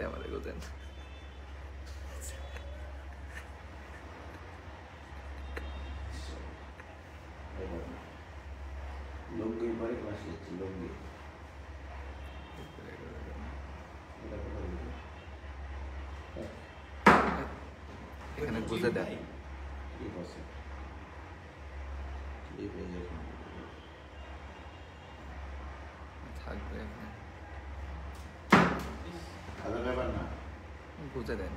আমাদের গোতেন লুঙ্গির পরে ক্লাস নিচ্ছি লুঙ্গি এখানে বুঝে দেন থাকবে আলাদা ব্যাপার না বুঝে দেন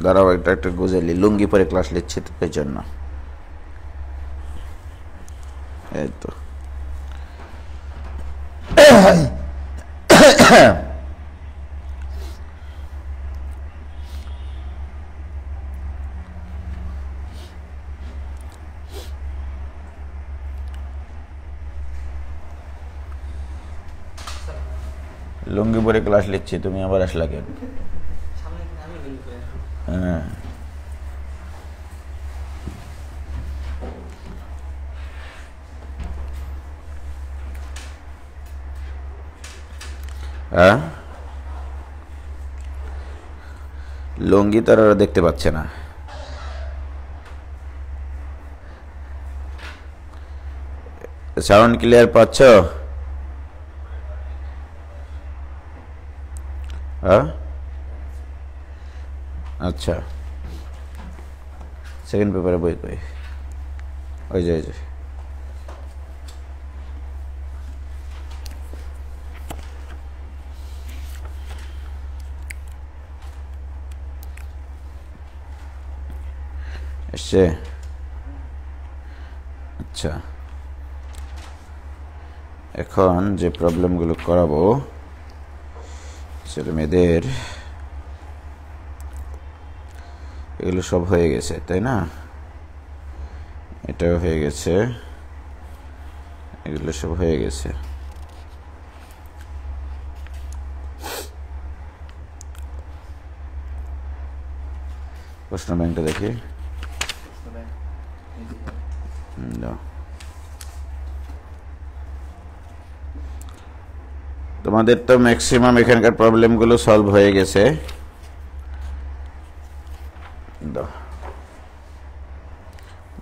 দাঁড়াও একটা একটা গুজেলি লুঙ্গি পরে ক্লাস নিচ্ছি তো এই জন্য এই তো লুঙ্গি পরে ক্লাস নিচ্ছি তুমি আবার আসলা কেন হ্যাঁ হ্যাঁ লুঙ্গি তো আর ওরা দেখতে পাচ্ছে না সাউন্ড ক্লিয়ার পাচ্ছ হ্যাঁ আচ্ছা সেকেন্ড পেপারে বই কই ওই যে এসছে আচ্ছা এখন যে প্রবলেমগুলো করাবো ছেলে মেয়েদের এগুলো সব হয়ে গেছে তাই না এটাও হয়ে গেছে এগুলো সব হয়ে গেছে প্রশ্ন ব্যাংকটা দেখি তোমাদের তো ম্যাক্সিমাম এখানকার প্রবলেমগুলো সলভ হয়ে গেছে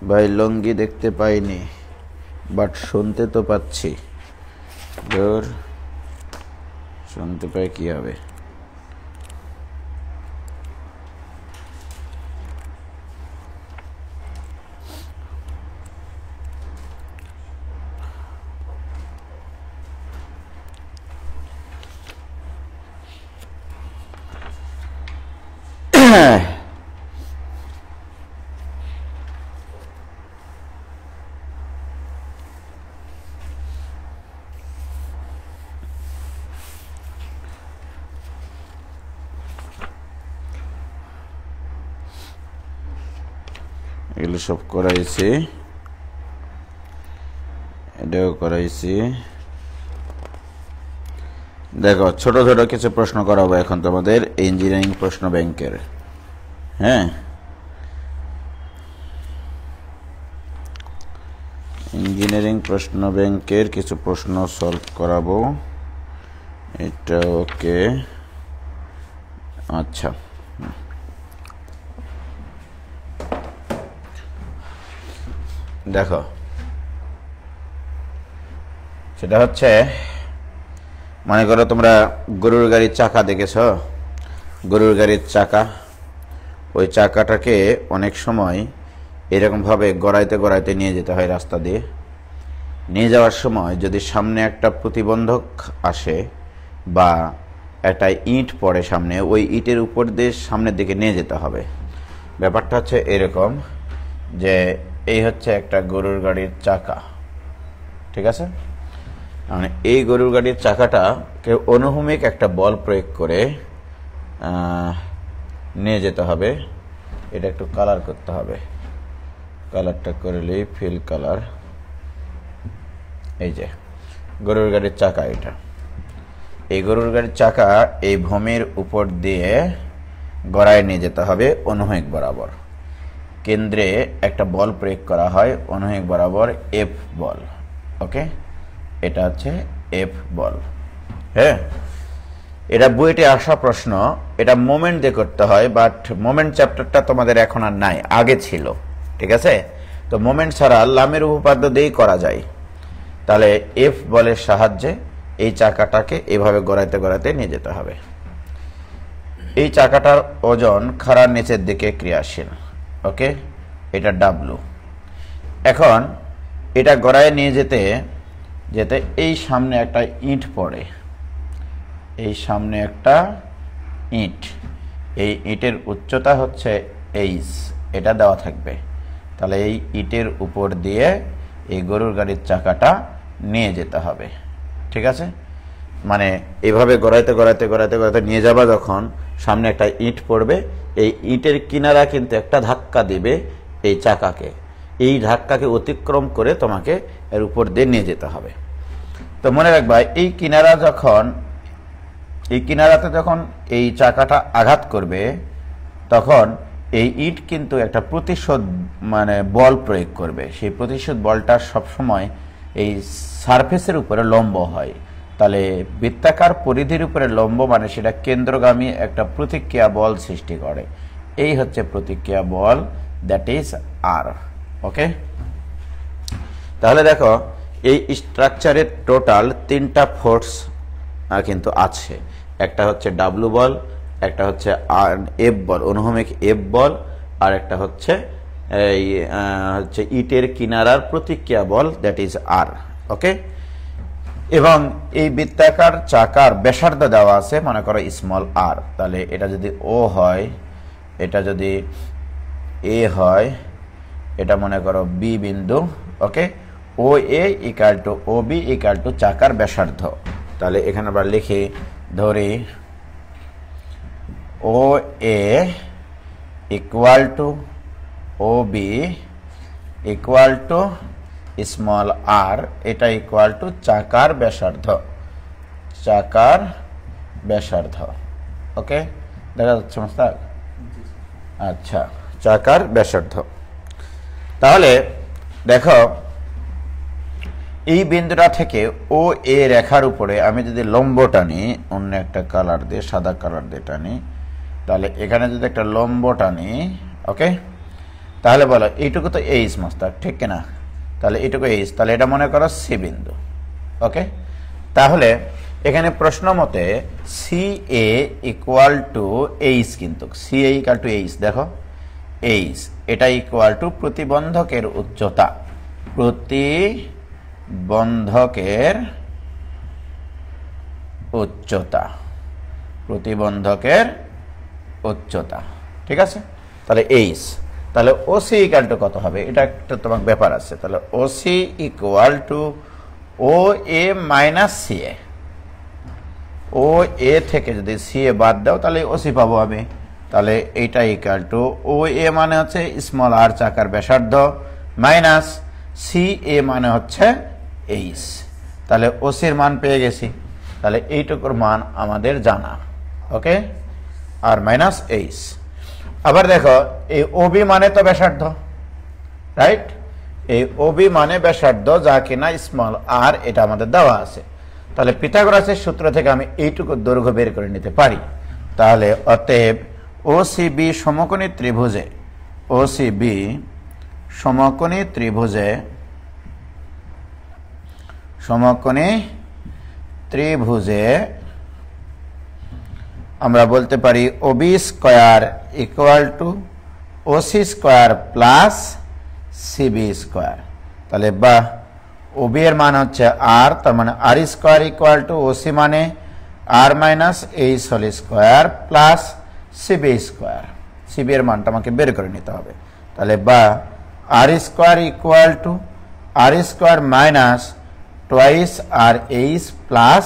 ভাই লুঙ্গি দেখতে পাইনি বাট শুনতে তো পাচ্ছি জোর শুনতে পাই কি হবে এগুলো সব করাইছি এটাও করাইছি দেখো ছোট ছোট কিছু প্রশ্ন করাবো এখন তোমাদের ইঞ্জিনিয়ারিং প্রশ্ন ব্যাংকের হ্যাঁ ইঞ্জিনিয়ারিং প্রশ্ন ব্যাংকের কিছু প্রশ্ন সলভ করাবো এটা ওকে আচ্ছা দেখো সেটা হচ্ছে মনে করো তোমরা গরুর গাড়ির চাকা দেখেছো গরুর গাড়ির চাকা ওই চাকাটাকে অনেক সময় এরকমভাবে গড়াইতে গড়াইতে নিয়ে যেতে হয় রাস্তা দিয়ে নিয়ে যাওয়ার সময় যদি সামনে একটা প্রতিবন্ধক আসে বা একটা ইট পড়ে সামনে ওই ইটের উপর দিয়ে সামনের দিকে নিয়ে যেতে হবে ব্যাপারটা হচ্ছে এরকম যে এই হচ্ছে একটা গরুর গাড়ির চাকা ঠিক আছে মানে এই গরুর গাড়ির চাকাটা কে অনুভূমিক একটা বল প্রয়োগ করে নিয়ে যেতে হবে এটা একটু কালার করতে হবে কালারটা করলেই ফিল কালার এই যে গরুর গাড়ির চাকা এটা এই গরুর গাড়ির চাকা এই ভূমির উপর দিয়ে গড়ায় নিয়ে যেতে হবে অনুভূমিক বরাবর। কেন্দ্রে একটা বল প্রয়োগ করা হয় অনুভূমিক বরাবর, এফ বল। ওকে, এটা হচ্ছে এফ বল। হ্যাঁ, এটা বইতে আসা প্রশ্ন, এটা মোমেন্ট দিয়ে করতে হয়, বাট মোমেন্ট চ্যাপ্টারটা তোমাদের এখন আর নাই, আগে ছিল। ঠিক আছে, তো মোমেন্ট ছাড়া লামের উপপাদ্য দিয়েই করা যায়। তাহলে এফ বলের সাহায্যে এই চাকাটাকে এভাবে গড়াইতে গড়াইতে নিয়ে যেতে হবে। এই চাকাটার ওজন খাড়ার নিচের দিকে ক্রিয়াশীল। ওকে, এটা ডাব্লু। এখন এটা গড়ায় নিয়ে যেতে যেতে এই সামনে একটা ইট পড়ে, এই সামনে একটা ইট, এই ইটের উচ্চতা হচ্ছে এইচ, এটা দেওয়া থাকবে। তাহলে এই ইটের উপর দিয়ে এই গরুর গাড়ির চাকাটা নিয়ে যেতে হবে। ঠিক আছে, মানে এইভাবে গড়াইতে গড়াইতে গড়াইতে গড়াইতে নিয়ে যাবা, যখন সামনে একটা ইট পড়বে, এই ইটের কিনারা কিন্তু একটা ধাক্কা দিবে এই চাকাকে, এই ধাক্কাকে অতিক্রম করে তোমাকে এর উপর দিয়ে নিয়ে যেতে হবে। তো মনে রাখবা, এই কিনারাতে যখন এই চাকাটা আঘাত করবে, তখন এই ইট কিন্তু একটা প্রতিশোধ মানে বল প্রয়োগ করবে। সেই প্রতিশোধ বলটা সবসময় এই সারফেসের উপরে লম্ব হয়। তাহলে বৃত্তাকার পরিধির উপরে লম্ব মানে সেটা কেন্দ্রগামী একটা প্রতিক্রিয়া বল সৃষ্টি করে। এই হচ্ছে প্রতিক্রিয়া বল, দ্যাট ইজ আর। ওকে, তাহলে দেখো এই স্ট্রাকচারের টোটাল 3টা ফোর্স কিন্তু আছে। একটা হচ্ছে ডাব্লু বল, একটা হচ্ছে এফ বল, অনুভূমিক এফ বল, আর একটা হচ্ছে ইটের কিনারার প্রতিক্রিয়া বল, দ্যাট ইজ আর। ওকে, এবং এই বৃত্তাকার চাকার ব্যাসার্ধ দেওয়া আছে, মনে করো স্মল আর। তাহলে এটা যদি ও হয়, এটা যদি এ হয়, এটা মনে করো বি বিন্দু। Okay, O A equal to O B equal to চাকার ব্যাসার্ধ। তাহলে এখানে আমরা লিখি, ধরি O A equal to O B equal to small আর, এটা ইকুয়াল টু চাকার ব্যাসার্ধ, চাকার ব্যাসার্ধ। ওকে, দেখা যাচ্ছে মোস্তাক? আচ্ছা, চাকার ব্যাসার্ধ। তাহলে দেখো এই বিন্দুটা থেকে ও এ রেখার উপরে আমি যদি লম্ব টানি, অন্য একটা কালার দিয়ে, সাদা কালার দিয়ে টানি, তাহলে এখানে যদি একটা লম্ব টানি, ওকে, তাহলে বলো এইটুকু তো এইচ মোস্তাক, ঠিক কিনা? তাহলে এইটুকু এইচ, তাহলে এটা মনে করো সি বিন্দু। ওকে, তাহলে এখানে প্রশ্ন মতে C A equal to H, কিন্তু C A equal to H, দেখো এইচ এটা ইকুয়াল টু প্রতিবন্ধকের উচ্চতা, প্রতিবন্ধকের উচ্চতা, প্রতিবন্ধকের উচ্চতা। ঠিক আছে, তাহলে এইচ, তাহলে ওসি ইকুয়াল টু কত হবে, এটা একটা তোমার ব্যাপার আছে। তাহলে OC equal to O A minus C A, O A থেকে যদি সি এ বাদ দাও তাহলে ওসি পাবো আমি। তাহলে এইটা ইকুয়াল টু ও এ মানে হচ্ছে স্মল আর চাকার ব্যাসার্ধ, মাইনাস সি এ মানে হচ্ছে এইচ। তাহলে ওসির মান পেয়ে গেছি, তাহলে এইটুকুর মান আমাদের জানা। ওকে, আর মাইনাস এইচ। আবার দেখো এই ওবি মানে তো ব্যাসার্ধ, রাইট? এই ওবি মানে ব্যাসার্ধ, যা কিনা স্মল আর, এটা আমাদের দেওয়া আছে। তাহলে পিথাগোরাসের সূত্র থেকে আমি এইটুকু দৈর্ঘ্য বের করে নিতে পারি। তাহলে অতএব ওসিবি সমকোণী ত্রিভুজে, ওসিবি সমকোণী ত্রিভুজে, সমকোণী ত্রিভুজে আমরা বলতে পারি OB square equal to OC square plus CB square. তাহলে বা ওবি এর মান হচ্ছে আর, তার মানে R square equal to OC মানে আর minus H whole square plus CB square. CB এর মানটা আমাকে বের করে নিতে হবে। তাহলে বা R square equal to R square minus twice R H plus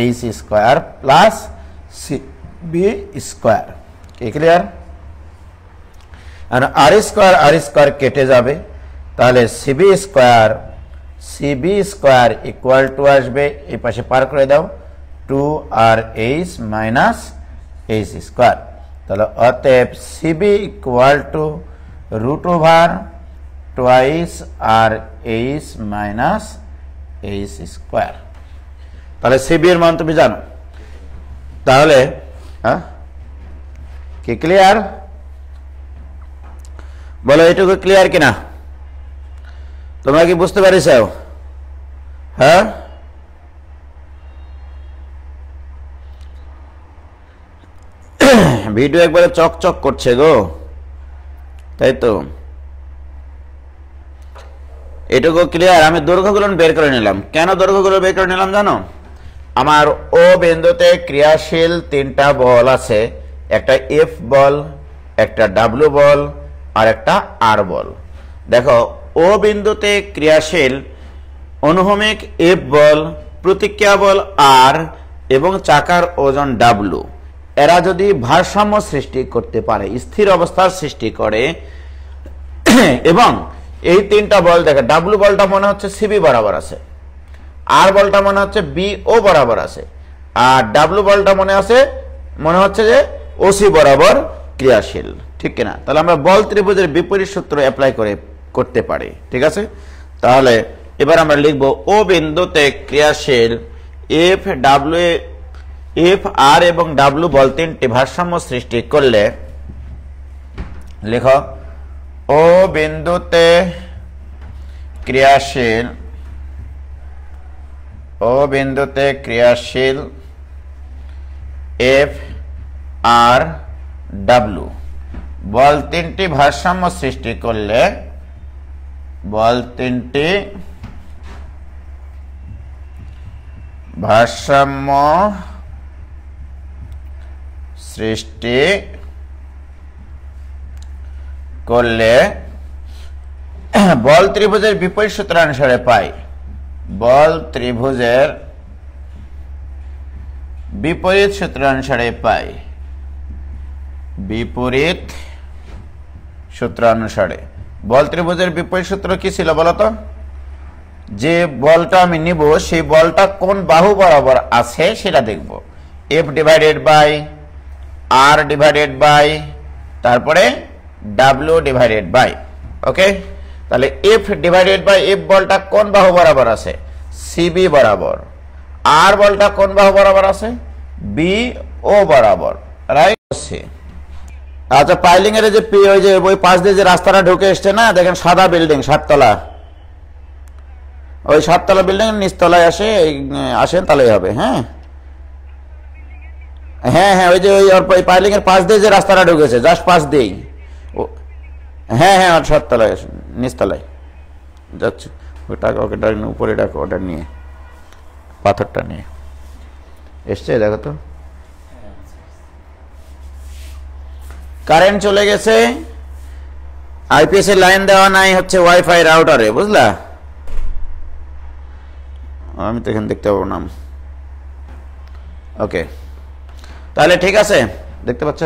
H square plus CB square. কি ক্লিয়ার? আর স্কয়ার কেটে যাবে, তাহলে সিবি স্কয়ার ইকুয়াল টু আসবে, এই পাশে পার করে দাও, 2rh মাইনাস h স্কয়ার। তাহলে অতএব CB equal to root over twice R H minus H square. তাহলে সিবি এর মান তুমি জানো। তাহলে কি ক্লিয়ার? বলো এটুকু ক্লিয়ার কিনা? তোমরা কি বুঝতে পারিস? হ্যাঁ, ভিডিও একবারে চকচক করছে গো, তাই তো? এটুকু ক্লিয়ার? আমি দৈর্ঘ্যগুলো বের করে নিলাম। কেন দৈর্ঘ্যগুলো বের করে নিলাম জানো? আমার ও বিন্দুতে ক্রিয়াশীল তিনটা বল আছে, একটা এফ বল, একটা ডাব্লু বল আর একটা আর বল। দেখো, ও বিন্দুতে ক্রিয়াশীল অনুভূমিক এফ বল, প্রতিক্রিয়া বল আর এবং চাকার ওজন ডাব্লু, এরা যদি ভারসাম্য সৃষ্টি করতে পারে, স্থির অবস্থার সৃষ্টি করে, এবং এই তিনটা বল দেখে, ডাব্লু বলটা মনে হচ্ছে সিবি বরাবর আছে, আর বলটা মনে হচ্ছে বি ও বরাবর আছে, আর ডাব্লু বলটা মনে হচ্ছে যে ওসি বরাবর ক্রিয়াশীল, ঠিক কিনা? তাহলে আমরা বল ত্রিভুজের বিপরীত সূত্র অ্যাপ্লাই করতে পারি, ঠিক আছে? তাহলে এবার আমরা লিখব ও বিন্দুতে ক্রিয়াশীল এফ আর এবং ডাব্লু বল তিনটি ভারসাম্য সৃষ্টি করলে, লেখো ও বিন্দুতে ক্রিয়াশীল এফ আর ডাব্লু বল তিনটি ভারসাম্য সৃষ্টি করলে, বল তিনটি ভারসাম্য সৃষ্টি করলে বল ত্রিভুজের বিপরীত সূত্রানুসারে পাই, বল ত্রিভুজের বিপরীত সূত্রানুসারে পাই, বিপরীত সূত্রানুসারে। বল ত্রিভুজের বিপরীত সূত্র কি ছিল বলতো? যে বলটা আমি নিব সেই বলটা কোন বাহু বরাবর আছে সেটা দেখব। F divided by r divided by তারপরে ডাব্লিউ ডিভাইডেড বাই, ওকে? তাহলে এফ ডিভাইডেড বাই এফ বলটা কোন বাহু বরাবর আছে? সিবি বরাবর। আর বলটা কোন বাহু বরাবর আছে? বি ও বরাবর, রাইট? আচ্ছা, পাইলিং এর যে ওই যে ওই পাশ দিয়ে যে রাস্তাটা ঢুকে এসছে না, দেখেন সাদা বিল্ডিং, 7 তলা, ওই 7 তলা বিল্ডিং নিচতলায় আসেন তাহলেই হবে। হ্যাঁ হ্যাঁ হ্যাঁ, ওই যে ওই পাইলিং এর পাশ দিয়ে যে রাস্তাটা ঢুকেছে, জাস্ট পাশ দিয়েই। হ্যাঁ হ্যাঁ, 7 তলায় আসেন, নিচতলায় যাচ্ছে। ওটা ওকে উপরে ডাকো, ওটা নিয়ে, পাথরটা নিয়ে এসছে, দেখো তো। কারেন্ট চলে গেছে, আইপিএস এর লাইন দেওয়া নাই হচ্ছে ওয়াইফাই রাউটারে, বুঝলা? আমি তো এখানে দেখতে পাবো না। ওকে, তাহলে ঠিক আছে, দেখতে পাচ্ছ?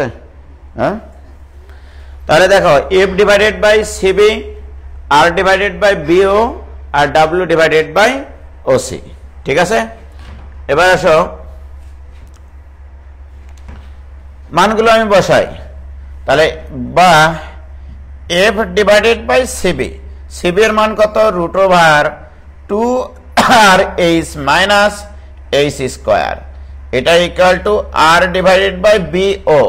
হ্যাঁ, তাহলে দেখো F divided by CB, R divided by BO আর ডাব্লিউ ডিভাইডেড বাই ওসি, ঠিক আছে? এবার আসো মানগুলো আমি বসাই। তাহলে বা F divided by CB, CB এর মান কত? Root over 2rh minus H square, এটা equal to R divided by BO.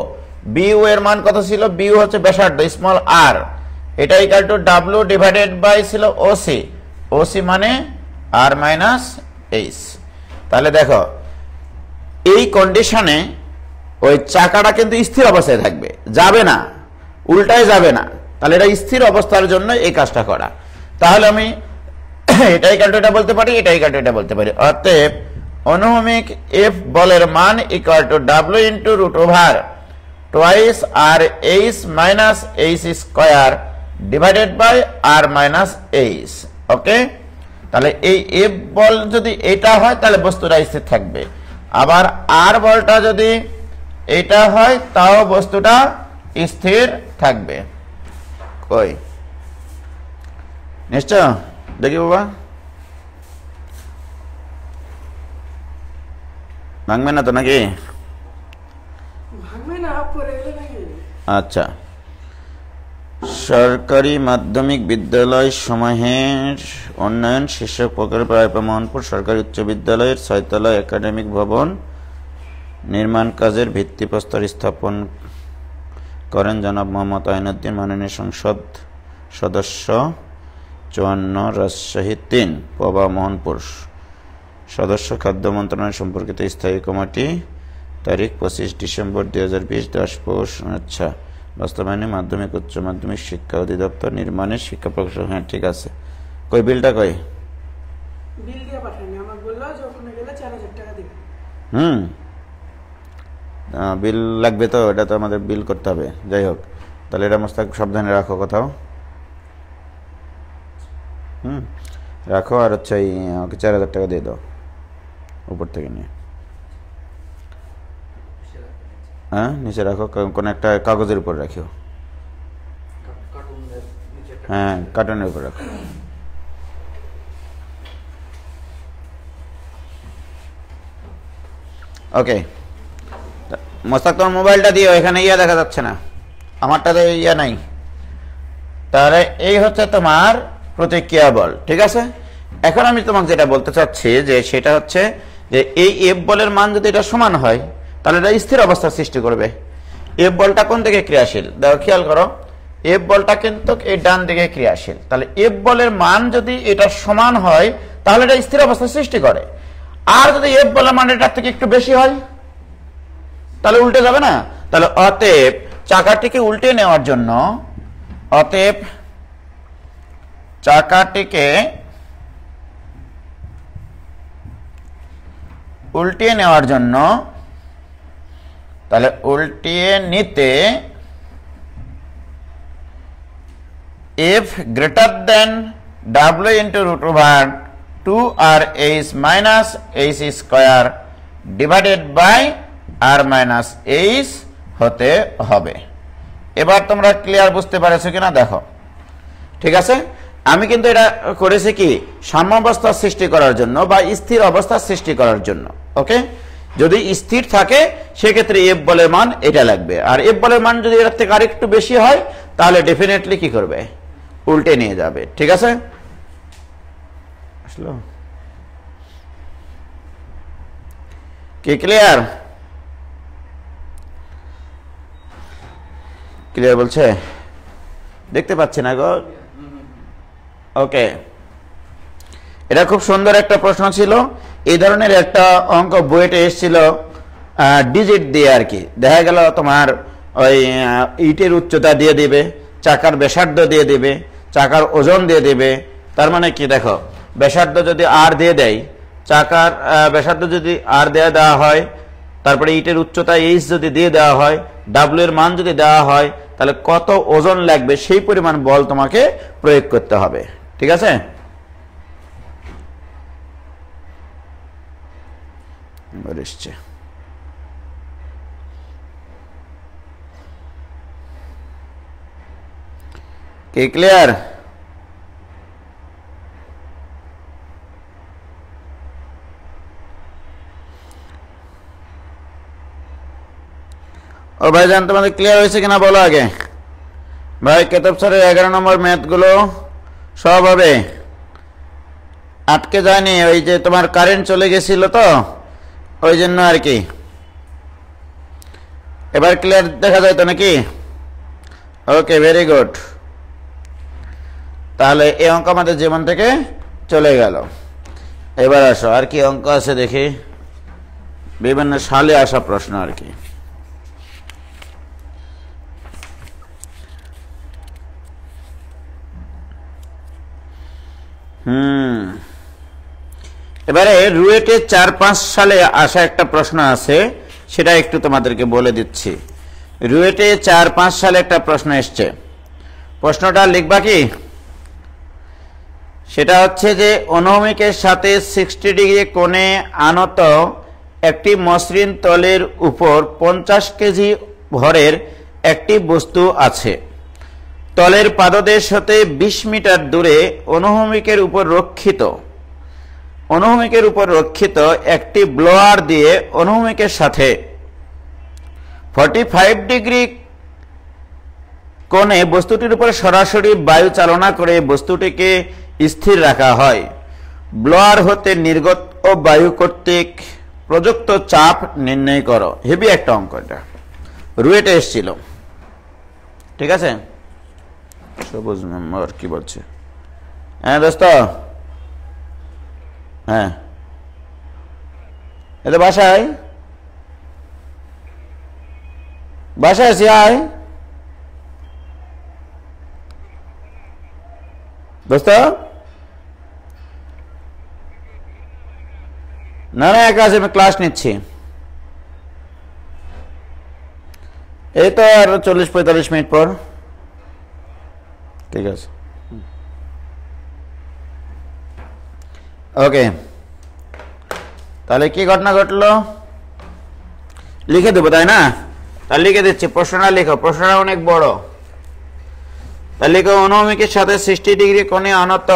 BO এর মান কত ছিল? বিও হচ্ছে ব্যাসার্ধ, স্মল আর, এটা equal to W divided by ছিল ওসি, ওসি মানে আর মাইনাস এইচ। তাহলে দেখো এই কন্ডিশনে ওই চাকাটা কিন্তু স্থির অবস্থায় থাকবে, যাবে না, উল্টায় যাবে না। তাহলে এটা স্থির অবস্থার জন্য এই কাজটা করা। তাহলে আমি এটাই কাল্টো এটা বলতে পারি, এটাই কাল্টো এটা বলতে পারি। অতএব অনুভূমিক এফ বলের মান equal to W into root over twice R H minus H square divided by R minus H, okay? তাহলে এই এফ বল যদি এটা হয় তাহলে বস্তুটা স্থির থাকবে, আবার আর বলটা যদি এটা হয় তাও বস্তুটা স্থির থাকবে। কই নিশ্চয় দেখি বাবা, ভাঙবে না তো নাকি? ভাঙবে না, পরে গেলে নাকি? আচ্ছা, সরকারি মাধ্যমিক বিদ্যালয় সমূহের উন্নয়ন শীর্ষক প্রকল্প মোহনপুর সরকারি উচ্চ বিদ্যালয়ের 6 তলা একাডেমিক ভবন নির্মাণ কাজের ভিত্তিপ্রস্তর স্থাপন করেন জনাব মোহাম্মদ আইনউদ্দিন, মাননীয় সংসদ সদস্য 54 রাজশাহী 3 পবা মোহনপুর সদস্য খাদ্য মন্ত্রণালয় সম্পর্কিত স্থায়ী কমিটি, তারিখ 25 ডিসেম্বর 2020, 10 পৌষ। আচ্ছা, বাস্তবায়নে মাধ্যমিক উচ্চ মাধ্যমিক শিক্ষা অধিদপ্তর নির্মাণের শিক্ষা প্রকৌশল। হ্যাঁ, ঠিক আছে। কই বিলটা কই? বিল দিয়ে পাঠায়নি, আমাকে বললো যে ওখানে গেলে 4000 টাকা দিবে। বিল লাগবে তো, এটা তো আমাদের বিল করতে হবে। যাই হোক, তাহলে এটা মোস্তাক সাবধানে রাখো কোথাও। রাখো। আর হচ্ছে ওকে 4000 টাকা দিয়ে দাও উপর থেকে নিয়ে। হ্যাঁ, নিচে রাখো, কোনো একটা কাগজের উপর রাখিও। হ্যাঁ, কার্টনের উপর রাখো। ওকে, মোস্তাক তোমার মোবাইলটা দিও, এখানে ইয়া দেখা যাচ্ছে না, আমারটাতে ইয়া নাই। তাহলে এই হচ্ছে তোমার প্রতিক্রিয়া বল, ঠিক আছে। এখন আমি তোমাকে যেটা বলতে চাচ্ছি যে সেটা হচ্ছে যে এই এফ বলের মান যদি এটা সমান হয় তাহলে এটা স্থির অবস্থার সৃষ্টি করবে। এফ বলটা কোন দিকে ক্রিয়াশীল দেখো, খেয়াল করো, এফ বলটা কিন্তু এই ডান দিকে ক্রিয়াশীল। তাহলে এফ বলের মান যদি এটা সমান হয় তাহলে এটা স্থির অবস্থার সৃষ্টি করে। আর যদি এফ বলের মান এটার থেকে একটু বেশি হয় তাহলে উল্টে যাবে না। তাহলে অতএব চাকাটিকে উল্টে নেওয়ার জন্য, অতএব চাকাটিকে উল্টিয়ে নেওয়ার জন্য, তাহলে উল্টিয়ে নিতে F greater than W into root over 2rh minus h square divided by r minus h হতে হবে। এবার তোমরা ক্লিয়ার বুঝতে পারছো কিনা দেখো, ঠিক আছে। আমি কিন্তু এটা করেছি কি সাম্যাবস্থার সৃষ্টি করার জন্য বা স্থির অবস্থার সৃষ্টি করার জন্য। ওকে, যদি স্থির থাকে সেক্ষেত্রে এফ বলের মান এটা লাগবে, আর এফ বলের মান যদি এর থেকে আরেকটু বেশি হয় তাহলে ডেফিনেটলি কি করবে, উল্টে নিয়ে যাবে, ঠিক আছে। আসলো কি ক্লিয়ার? ক্লিয়ার বলছে, দেখতে পাচ্ছি না গো। ওকে, এটা খুব সুন্দর একটা প্রশ্ন ছিল। এই ধরনের একটা অঙ্ক বইতে এসেছিল ডিজিট দিয়ে আর কি। দেখা গেল তোমার ওই ইটের উচ্চতা দিয়ে দিবে, চাকার ব্যাসার্ধ দিয়ে দিবে, চাকার ওজন দিয়ে দিবে। তার মানে কি দেখো, ব্যাসার্ধ যদি আর দিয়ে দেয়, চাকার ব্যাসার্ধ যদি আর দেওয়া হয়, তারপরে ইটের উচ্চতা এইচ যদি দিয়ে দেওয়া হয়, ডাব্লিউ এর মান যদি দেওয়া হয়, তাহলে কত ওজন লাগবে সেই পরিমাণ বল তোমাকে প্রয়োগ করতে হবে, ঠিক আছে। এসছে কি ক্লিয়ার? ও ভাইজান, তোমাদের ক্লিয়ার হয়েছে কিনা বলো আগে। ভাই কেতব স্যারের 11 নম্বর ম্যাথ গুলো সব হবে, আটকে যায়নি। ওই যে তোমার কারেন্ট চলে গেছিল তো ওই জন্য আর কি। এবার ক্লিয়ার দেখা যায় তো নাকি? ওকে, ভেরি গুড। তাহলে এই অঙ্ক আমাদের জীবন থেকে চলে গেল। এবার আসো, আর কি অঙ্ক আছে দেখি। বিভিন্ন সালে আসা প্রশ্ন আর কি। এবারে রুয়েটে 4-5 সালে আসা একটা প্রশ্ন আছে, সেটা একটু তোমাদেরকে বলে দিচ্ছি। রুয়েটে 4-5 সালে একটা প্রশ্ন এসছে, প্রশ্নটা লিখবা কি? সেটা হচ্ছে যে অনুভূমিকের সাথে 60 ডিগ্রি কোণে আনত একটি মসৃণ তলের উপর 50 কেজি ভরের একটি বস্তু আছে। তলের পাদদেশ হতে 20 মিটার দূরে অনুভূমিকের উপর রক্ষিত অনুভূমিকের উপর রক্ষিত একটি ব্লোয়ার দিয়ে অনুভূমিকের সাথে 45 ডিগ্রি কোণে বস্তুটির উপর সরাসরি বায়ু চালনা করে বস্তুটিকে স্থির রাখা হয়। ব্লোয়ার হতে নির্গত বায়ু কর্তৃক প্রযুক্ত চাপ নির্ণয় করো। হেভি একটা অঙ্ক, এটা রুয়েটে এসেছিল। ঠিক আছে, সবুজ মেম্বার কি বলছে? হ্যাঁ দোস্ত, হ্যাঁ এটা বাসায় আছি। আয় দোস্ত, না একা আছে, আমি ক্লাস নিচ্ছি। এই তো আর 40-45 মিনিট পর। ঠিক আছে, ওকে। তাহলে কি ঘটনা ঘটলো লিখে দেবো, তাই না? তাহলে লিখে দিচ্ছি, প্রশ্নটা লিখো। প্রশ্নটা অনেক বড়। তাহলে লিখো, অনুভূমিকের সাথে 60 ডিগ্রি কোণে আনত,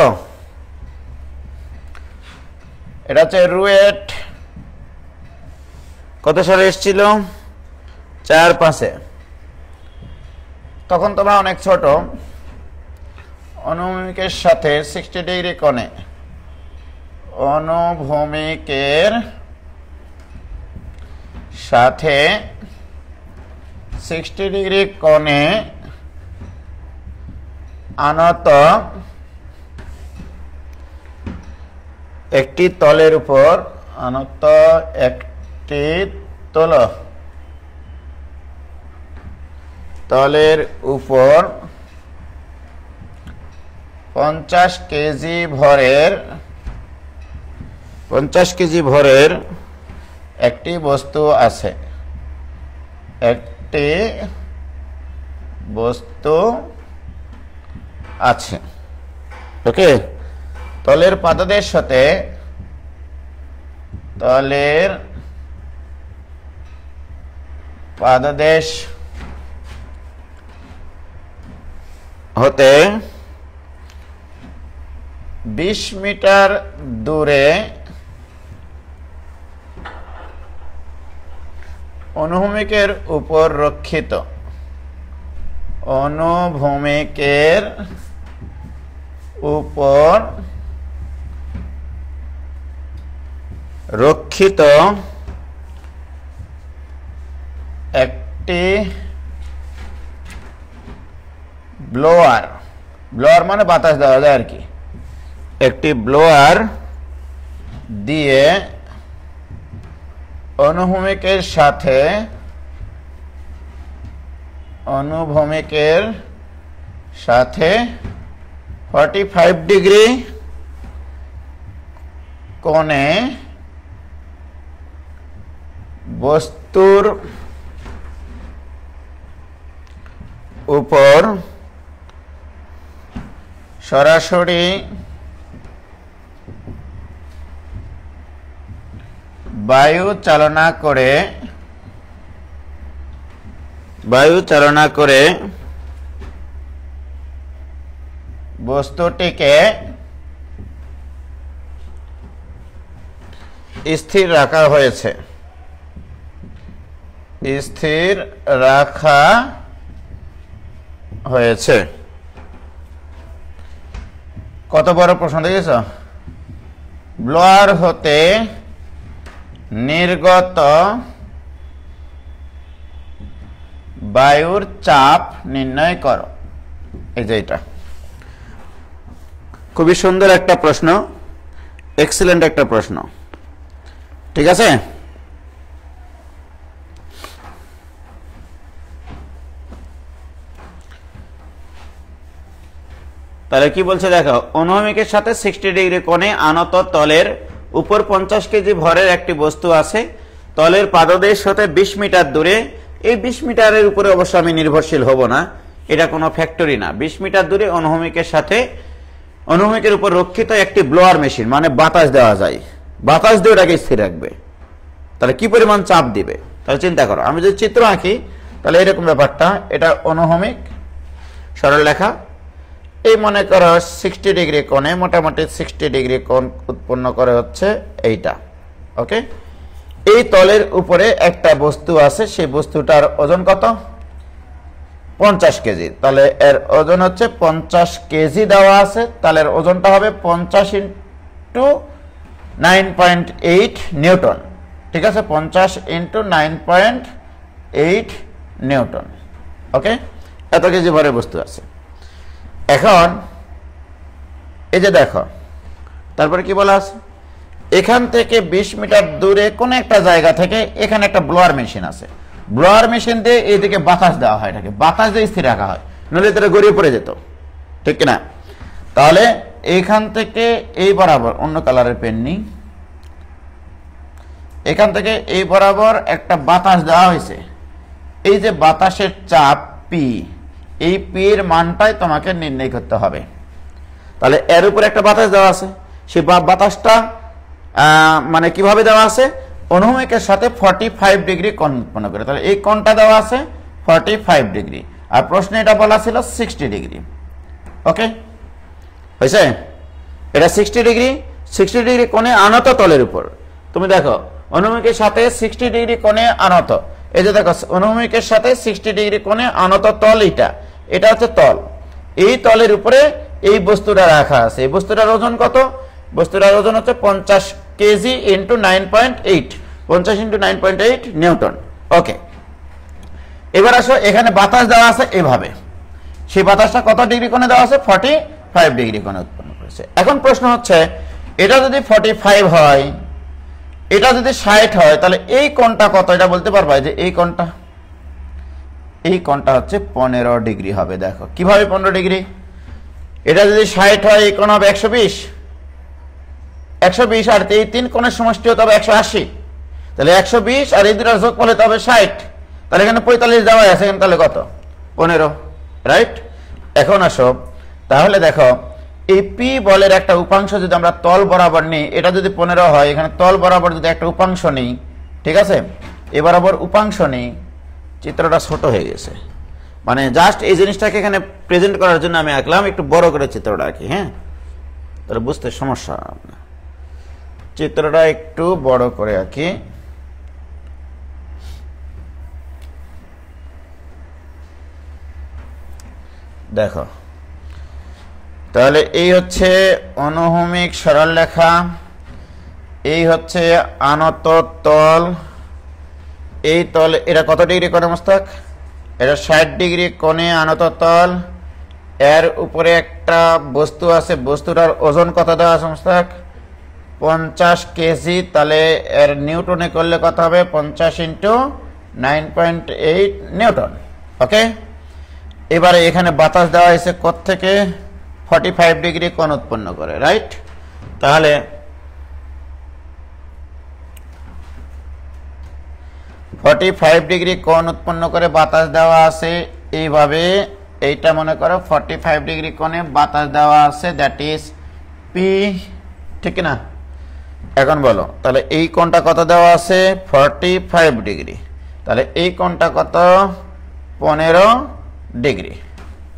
এটা হচ্ছে রুয়েট, কত সালে এসেছিল? 4-5-এ। তখন তোমরা অনেক ছোট। অনুভূমিকের সাথে 60 ডিগ্রি কোণে, অনুভূমিকের সাথে 60 ডিগ্রি কোণে আনত একটি তলের উপর, আনত একটি তলের উপর 50 কেজি ভরের একটি বস্তু আছে। একটি বস্তু আছে, ওকে। তলের পাদদেশ হতে, তলের পাদদেশ হতে 20 মিটার দূরে অনুভূমিকের উপর রক্ষিত, অনুভূমিকের উপর রক্ষিত একটি ব্লোয়ার, ব্লোয়ার মানে বাতাস দেওয়া যায় আর কি, একটি ব্লোয়ার দিয়ে অনুভূমিকের সাথে 45 ডিগ্রি কোণে বস্তুর উপর সরাসরি বায়ু চালনা করে বস্তুটিকে স্থির রাখা হয়েছে। কত বড় প্রশ্ন দেখেছ? ব্লোয়ার হতে নির্গত বায়ুর চাপ নির্ণয় করো। এই যে এটা খুবই সুন্দর একটা প্রশ্ন, এক্সিলেন্ট একটা প্রশ্ন। ঠিক আছে, তাহলে কি বলছে দেখো, অনুভূমিকের সাথে 60 ডিগ্রি কোণে আনত তলের উপর 50 কেজি ভরের একটি বস্তু আছে। তলের পাদদেশ হতে 20 মিটার দূরে, এই 20 মিটারের উপরে অবশ্য আমি নির্ভরশীল হব না, এটা কোনো ফ্যাক্টরি না। 20 মিটার দূরে অনুভূমিকের উপর রক্ষিত একটি ব্লোয়ার মেশিন, মানে বাতাস দেওয়া যায়, বাতাস দিয়ে ওটাকে স্থির রাখবে। তাহলে কি পরিমাণ চাপ দিবে? তাহলে চিন্তা করো, আমি যদি চিত্র আঁকি তাহলে এরকম ব্যাপারটা, এটা অনুভূমিক, সরল লেখা, এই মনে করো 60 ডিগ্রি কোণে মোটামুটি 60 ডিগ্রি কোণ উৎপন্ন করে হচ্ছে এইটা। ওকে, এই তলের উপরে একটা বস্তু আছে, সেই বস্তুটার ওজন কত? 50 কেজি। তাহলে এর ওজন হচ্ছে 50 কেজি দেওয়া আছে, তাহলে এর ওজনটা হবে 50 ইন্টু 9.8 নিউটন। ঠিক আছে, 50 ইন্টু 9.8 নিউটন। ওকে, এত কেজি ভরের বস্তু আছে। এখন এই যে দেখো, তারপরে কি বলা আছে, এখান থেকে 20 মিটার দূরে কোন একটা জায়গা থেকে এখানে একটা ব্লোয়ার মেশিন আছে। ব্লোয়ার মেশিন দিয়ে এইদিকে বাতাস দেওয়া হয়, এটাকে বাতাস দিয়ে স্থির রাখা হয়, নইলে এটা গড়িয়ে পড়ে যেত, ঠিক কিনা? তাহলে এইখান থেকে এই বরাবর, অন্য কালারের পেন নিই, এখান থেকে এই বরাবর একটা বাতাস দেওয়া হয়েছে। এই যে বাতাসের চাপ পি, এই পি এর মানটাই তোমাকে নির্ণয় করতে হবে। তাহলে এর উপরে একটা বাতাস দেওয়া আছে, সেই বাতাসটা মানে কিভাবে দেওয়া আছে, অনুভূমিকের সাথে 45 ডিগ্রি কোণ উৎপন্ন করে। তাহলে এই কোণটা দেওয়া আছে 45 ডিগ্রি, আর প্রশ্নে এটা বলা ছিল 60 ডিগ্রি। ওকে, হয়েছে? এটা 60 ডিগ্রি, 60 ডিগ্রি কোণে আনত তলের উপর। তুমি দেখো অনুভূমিকের সাথে 60 ডিগ্রি কোণে আনত, এই যে দেখো অনুভূমিকের সাথে 60 ডিগ্রি কোণে আনত তল, এটা হচ্ছে তল। এই তলের উপরে এই বস্তুটা রাখা আছে। এই বস্তুটার ওজন কত? বস্তুটার ওজন হচ্ছে 50 কেজি ইন্টু 9.8, 50 ইন্টু 9.8 নিউটন। ওকে, এবার আসো, এখানে বাতাস দেওয়া আছে এভাবে, সেই বাতাসটা কত ডিগ্রি কোণে দেওয়া আছে? 45 ডিগ্রি কোণে উৎপন্ন করেছে। এখন প্রশ্ন হচ্ছে, এটা যদি 45 হয়, এটা যদি 60 হয়, তাহলে এই কোণটা কত? এটা বলতে পারবা যে এই কোণটা হচ্ছে 15 ডিগ্রি হবে। দেখো কিভাবে 15 ডিগ্রি, এটা যদি 60 হয়, এই কোণ হবে 120, আর এই 3 কোণের সমষ্টি হতে হবে 180। তাহলে 120 আর এই দুটার যোগফল হতে হবে 60। তাহলে এখানে 45 দেওয়া আছে, এখানে তাহলে কত? 15, রাইট? এখন আসো, তাহলে দেখো এই পি বলের একটা উপাংশ যদি আমরা তল বরাবর নিই, এটা যদি 15 হয়, এখানে তল বরাবর যদি একটা উপাংশ নিই, ঠিক আছে, এ বরাবর উপাংশ নিই, চিত্রটা ছোট হয়ে গেছে, মানে জাস্ট এই জিনিসটাকে এখানে প্রেজেন্ট করার জন্য আমি আঁকলাম, একটু বড় করে চিত্রটা আঁকি। হ্যাঁ, তাহলে বুঝতে সমস্যা, চিত্রটা একটু বড় করে আঁকি। দেখো, তাহলে এই হচ্ছে অনুভূমিক সরলরেখা, এই হচ্ছে আনত তল, এই তল, এটা কত ডিগ্রি কোণে মস্তক? এটা 60 ডিগ্রি কোণে আনত তল, এর উপরে একটা বস্তু আছে, বস্তুটার ওজন কত দেওয়া আছে মস্তক? 50 কেজি। তাহলে এর নিউটনে করলে কত হবে? 50 ইন্টু 9.8 নিউটন। ওকে, এবারে এখানে বাতাস দেওয়া হয়েছে কোত্থেকে? 45 ডিগ্রি কোণ উৎপন্ন করে, রাইট? তাহলে 45 ডিগ্রি কোণ উৎপন্ন করে বাতাস দেওয়া আছে এইভাবে, এইটা মনে করো 45 ডিগ্রি কোণে বাতাস দেওয়া আছে, দ্যাট ইজ পি, ঠিক না? এখন বলো, তাহলে এই কোণটা কত দেওয়া আছে? 45 ডিগ্রি। তাহলে এই কোণটা কত? 15 ডিগ্রি।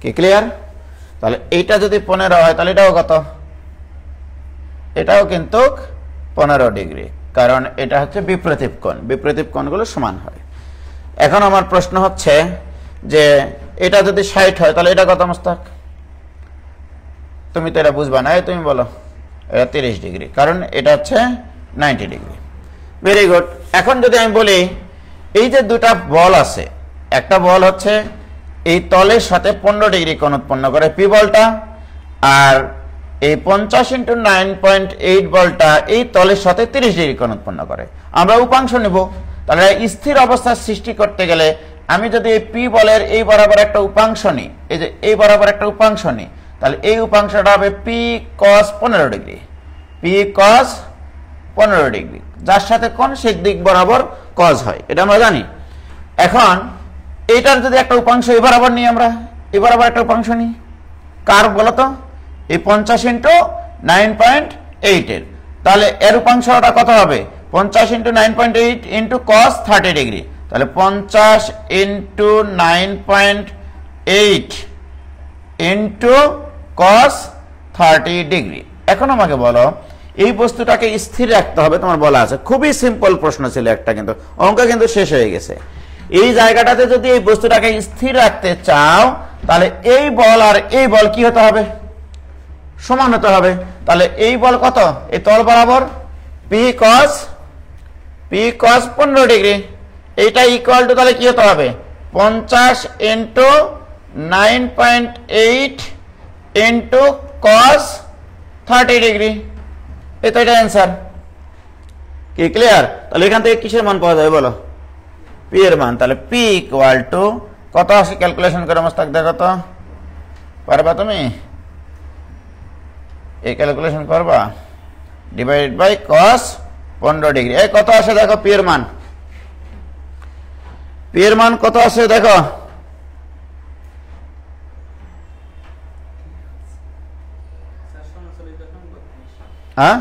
কি ক্লিয়ার? তাহলে এইটা যদি 15 হয়, তাহলে এটাও কত? এটাও কিন্তু 15 ডিগ্রি, কারণ এটা হচ্ছে বিপরীত কোণ, বিপরীত কোণগুলো সমান হয়। এখন আমার প্রশ্ন হচ্ছে যে এটা যদি 60 হয়, তাহলে এটা কত মস্তক? তুমি তো এটা বুঝবা না, তুমি বলো। এটা 30 ডিগ্রি, কারণ এটা হচ্ছে 90 ডিগ্রি। Very good. এখন যদি আমি বলি এই যে দুটা বল আছে, একটা বল হচ্ছে এই তলের সাথে 15 ডিগ্রি কোণ উৎপন্ন করে পি বলটা, আর এই 50 ইন্টু 9.8 বলটা এই তলের সাথে 30 ডিগ্রি কোণ উৎপন্ন করে। আমরা উপাংশ নেব। তাহলে স্থির অবস্থার সৃষ্টি করতে গেলে আমি যদি এই পি বলের এই বরাবর একটা উপাংশ নিই, এই যে এই বরাবর একটা উপাংশ নিই, তাহলে এই উপাংশটা হবে পি কস 15 ডিগ্রি, পি কস 15 ডিগ্রি, যার সাথে কোণ সেই দিক বরাবর কস হয়, এটা আমরা জানি। এখন এইটার যদি একটা উপাংশ এই বরাবর নিই, আমরা এই বরাবর একটা উপাংশ নিই, কার বলতো? এই 50 ইন্টু 9.8 এর, তাহলে এর উপাংশটা কত হবে? 50 ইন্টু 9.8 ইন্টু কস 30 ডিগ্রি। তাহলে 50 ইন্টু 9.8 ইন্টু cos 30 ডিগ্রি। এখন আমাকে বলো এই বস্তুটাকে স্থির রাখতে হবে, তোমার বলা আছে। খুবই সিম্পল প্রশ্ন ছিল একটা, কিন্তু অঙ্ক কিন্তু শেষ হয়ে গেছে। এই জায়গাটাতে যদি এই বস্তুটাকে স্থির রাখতে চাও তাহলে এই বল আর এই বল কি হতে হবে? সমান হতে হবে। তাহলে এই বল কত? এই তল বরাবর p cos 15 ডিগ্রি, এইটা ইকুয়াল টু তাহলে কি হতে হবে? 50 ইন্টু 9.8 ইন্টু cos 30 ডিগ্রি। এই তো এটা অ্যান্সার। কি ক্লিয়ার? তাহলে এখান থেকে কিসের মান পাওয়া যাবে বলো? p এর মান। তাহলে p ইকুয়াল টু কত আসে? ক্যালকুলেশন করে মস্তাক দেখো তো, পারবা তুমি? এই ক্যালকুলেশন করবা, ডিভাইডেড বাই cos 15 ডিগ্রি। এই কত আসে দেখো p এর মান? p এর মান কত আসে দেখো? হ্যাঁ,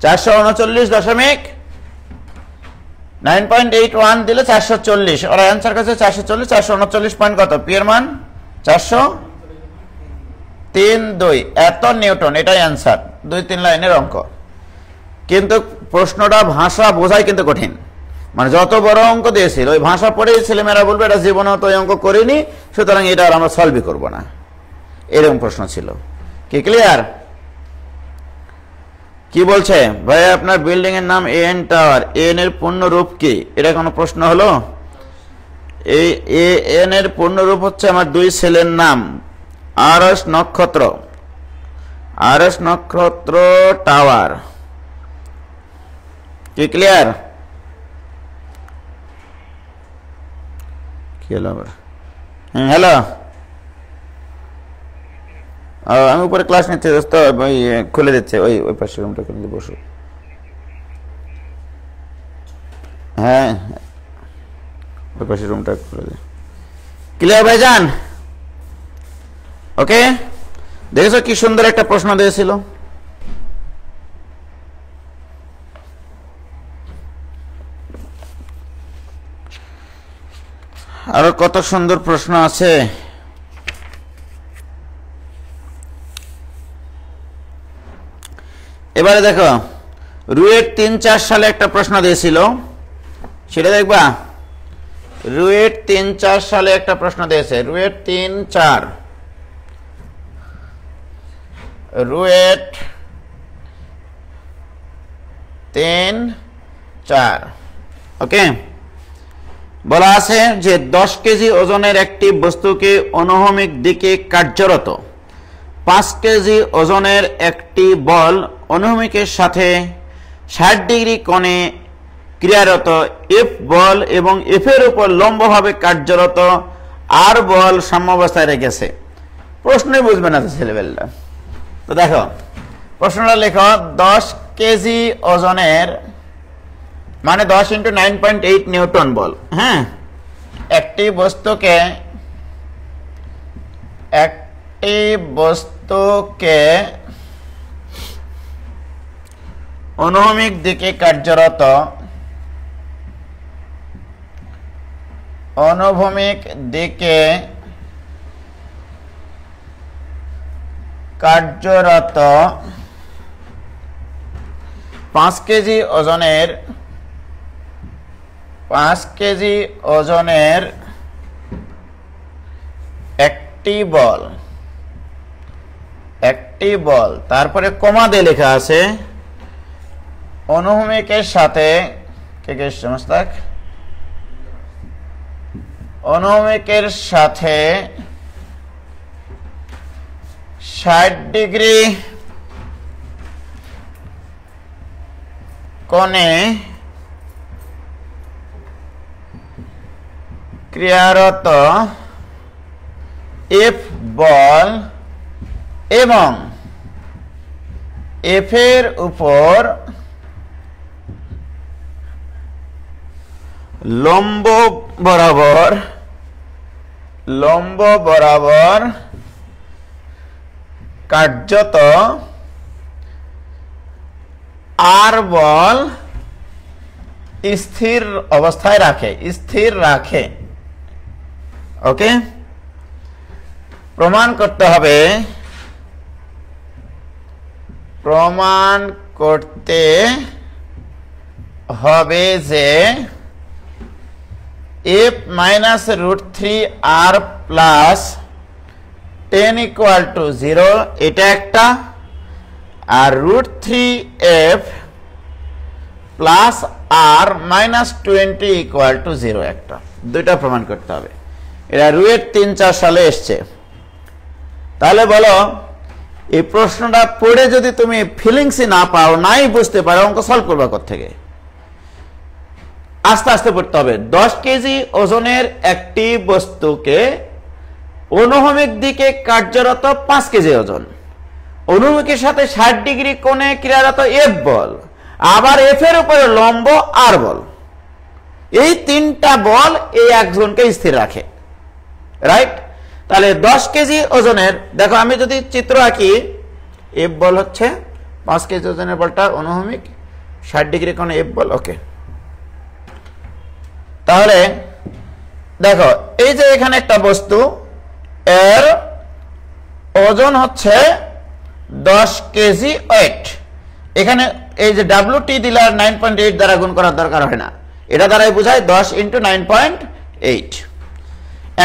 439.981 দিলে 440, ওরা অ্যান্সার কাছে 440, 439 পয়েন্ট কত? পি এর মান 403.2 এত নিউটন। এটাই অ্যান্সার। 2-3 লাইনের অঙ্ক, কিন্তু প্রশ্নটা ভাষা বোঝাই কিন্তু কঠিন। মানে যত বড় অঙ্ক দিয়েছিল ওই ভাষা পড়েই ছেলেমেয়েরা বলবে এটা জীবনে তো অঙ্ক করিনি, সুতরাং এটা আর আমরা সলভই করবো না, এরকম প্রশ্ন ছিল। কি ক্লিয়ার? কি বলছে ভাই আপনার বিল্ডিং এর নাম এন টাওয়ার, এন এর পূর্ণ রূপ কি? এটা কোনো প্রশ্ন হলো? এই এন এর পূর্ণ রূপ হচ্ছে আমার দুই ছেলের নাম, আরস নক্ষত্র, আরস নক্ষত্র টাওয়ার। কি ক্লিয়ার? কি হলো আবার? হ্যালো, আমি উপরে ক্লাস নিচ্ছি দোস্ত, ওই খুলে দিচ্ছে, ওই ওই পাশে রুমটা খুলে দিয়ে বসো। হ্যাঁ, ওই পাশে রুমটা খুলে দিয়ে। ক্লিয়ার ভাইজান? ওকে, দেখেছো কি সুন্দর একটা প্রশ্ন দিয়েছিল। আরো কত সুন্দর প্রশ্ন আছে। এবারে দেখো রুয়েট 3-4 সালে একটা প্রশ্ন দিয়েছিল, সেটা দেখবা। রুয়েট 3-4 সালে একটা প্রশ্ন দিয়েছে, রুয়েট 3-4, রুয়েট 3-4। ওকে, বলা আছে যে 10 কেজি ওজনের একটি বস্তুকে অনুভূমিক দিকে কার্যরত 5 কেজি ওজনের একটি বল অনুভূমিকের সাথে 60 ডিগ্রি কোণে ক্রিয়ারত এফ বল এবং এফ এর উপর লম্বভাবে কার্যরত আর বল সাম্যাবস্থায় রেখেছে। প্রশ্নই বুঝবে না তো ছেলেবেলা। তো দেখো প্রশ্নটা লেখো, 10 কেজি ওজনের মানে 10 × 9.8 নিউটন বল, হ্যাঁ, একটি বস্তুকে অনুভূমিক দিকে কার্যরত, অনুভূমিক দিকে কার্যরত 5 কেজি ওজনের, 5 কেজি ওজনের একটি বল, একটি বল, তারপরে কমা দিয়ে লেখা আছে অনুভূমিকের সাথে, কে কে সমস্তাক, অনুভূমিকের সাথে 60 ডিগ্রি কোণে ক্রিয়ারত এফ বল এবং এফ এর উপর লম্ব বরাবর কার্যত আর বল স্থির অবস্থায় রাখে, স্থির রাখে। ওকে, প্রমাণ করতে হবে, প্রমাণ করতে হবে যে f minus √3r plus 10 equal to 0 এটা একটা, আর √3f plus r minus 20 equal to 0 একটা, দুইটা প্রমাণ করতে হবে। এটা রুয়েট 3-4 সালে এসছে। তাহলে বলো এই প্রশ্নটা পড়ে যদি তুমি ফিলিংসই না পাও, নাই বুঝতে পারো, অঙ্ক সলভ করবা কোত্থেকে? আস্তে আস্তে পড়তে হবে। 10 কেজি ওজনের একটি বস্তুকে অনুভূমিক দিকে কার্যরত 5 কেজি ওজন, অনুভূমিকের সাথে 60 ডিগ্রি কোণে ক্রিয়ারত এফ বল, আবার এফ এর উপরে লম্ব আর বল, এই তিনটা বল এই একজনকে স্থির রাখে, রাইট? তাহলে 10 কেজি ওজনের, দেখো আমি যদি চিত্র আঁকি, এফ বল হচ্ছে 5 কেজি ওজনের বলটা অনুভূমিক, 60 ডিগ্রি কোণে এফ বল, ওকে। তাহলে দেখো এই যে এখানে একটা বস্তু, এর ওজন হচ্ছে 10 কেজি ওয়েট। এখানে এই যে WT দিলে 9.8 দ্বারা গুণ করার দরকার হয় না, এটা দ্বারাই বোঝায় 10 × 9.8।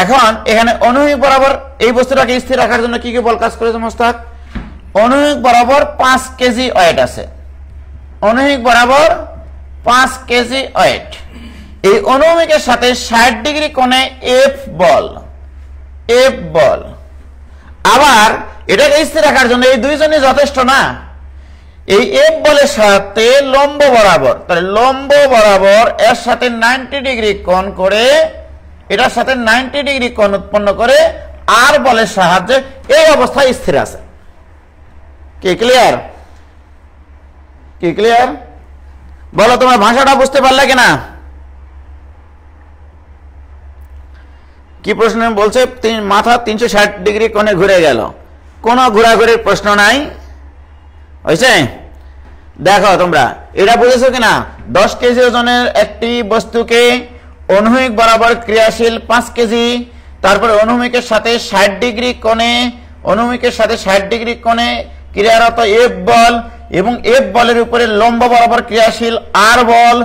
এখন এখানে অনুভূমিক বরাবর এই বস্তুটাকে স্থির রাখার জন্য কি কি বল কাজ করেছে মোস্তাক? অনুভূমিক বরাবর 5 কেজি ওয়েট আছে, অনুভূমিক বরাবর 5 কেজি ওয়েট, এই অনুভূমিকের সাথে 60 ডিগ্রি কোণে এফ বল, এফ বল, আবার এটাকে স্থির রাখার জন্য এই দুইজনই যথেষ্ট না, এই এফ বলের সাথে লম্ব বরাবর, তাহলে লম্ব বরাবর এর সাথে 90 ডিগ্রি কোণ করে, এটার সাথে 90 ডিগ্রি কোণ উৎপন্ন করে আর বলের সাহায্যে এই অবস্থায় স্থির আছে। কি ক্লিয়ার? কি ক্লিয়ার? বলো তোমার ভাষাটা বুঝতে পারলে কিনা? কি প্রশ্ন বলছে? মাথা 360 ডিগ্রি কোণে ঘুরে গেল, কোনো ঘোরাঘুরির প্রশ্ন নাই, হয়েছে? দেখো তোমরা এটা বুঝেছো কিনা? 10 কেজি ওজনের একটি বস্তুকে অনুভূমিক বরাবর ক্রিয়াশীল 5 কেজি, তারপরে অনুভূমিকের সাথে 60 ডিগ্রি কোণে, অনুভূমিকের সাথে 60 ডিগ্রি কোণে ক্রিয়ারত এফ বল এবং এফ বলের উপরে লম্ব বরাবর ক্রিয়াশীল আর বল,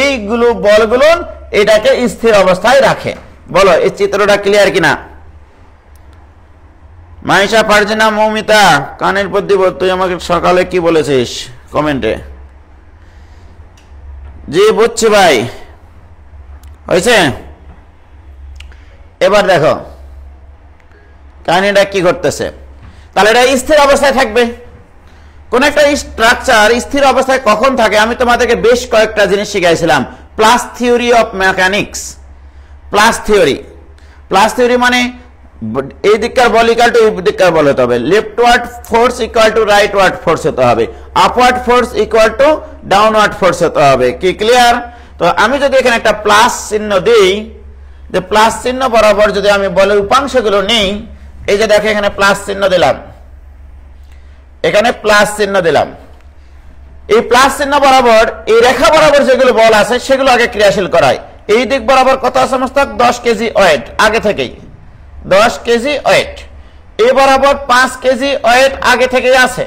এইগুলো বলগুলো এটাকে স্থির অবস্থায় রাখে। বলো এই চিত্রটা ক্লিয়ার কিনা? মাইশা, ফারজিনা, মৌমিতা, কানের পর দিব, তুই আমাকে সকালে কি বলেছিস কমেন্টে? জি বুঝছি ভাই, হয়েছে? এবার দেখো কাহিনীটা কি করতেছে। তাহলে এটা স্থির অবস্থায় থাকবে। কোন একটা স্ট্রাকচার স্থির অবস্থায় কখন থাকে? আমি তোমাদেরকে বেশ কয়েকটা জিনিস শিখাইছিলাম। Plus theory of mechanics, plus theory, plus theory মানে এই দিককার বল ইকুয়াল টু এই দিককার বল হতে হবে, লেফটওয়ার্ড force equal to rightward force হতে হবে, upward force equal to downward force হতে হবে। কি ক্লিয়ার? তো আমি যদি এখানে একটা প্লাস চিহ্ন দিই, যে প্লাস চিহ্ন বরাবর যদি আমি বলের উপাংশগুলো নিই, এই যে দেখো এখানে প্লাস চিহ্ন দিলাম, এখানে প্লাস চিহ্ন দিলাম, এই প্লাস চিহ্ন বরাবর এই রেখা বরাবর যেগুলো বল আছে সেগুলো আগে ক্রিয়াশীল করায়। এই দিক বরাবর কত আছে মস্তক? 10 কেজি ওয়েট, আগে থেকেই 10 কেজি ওয়েট। এই বরাবর 5 কেজি ওয়েট আগে থেকেই আছে,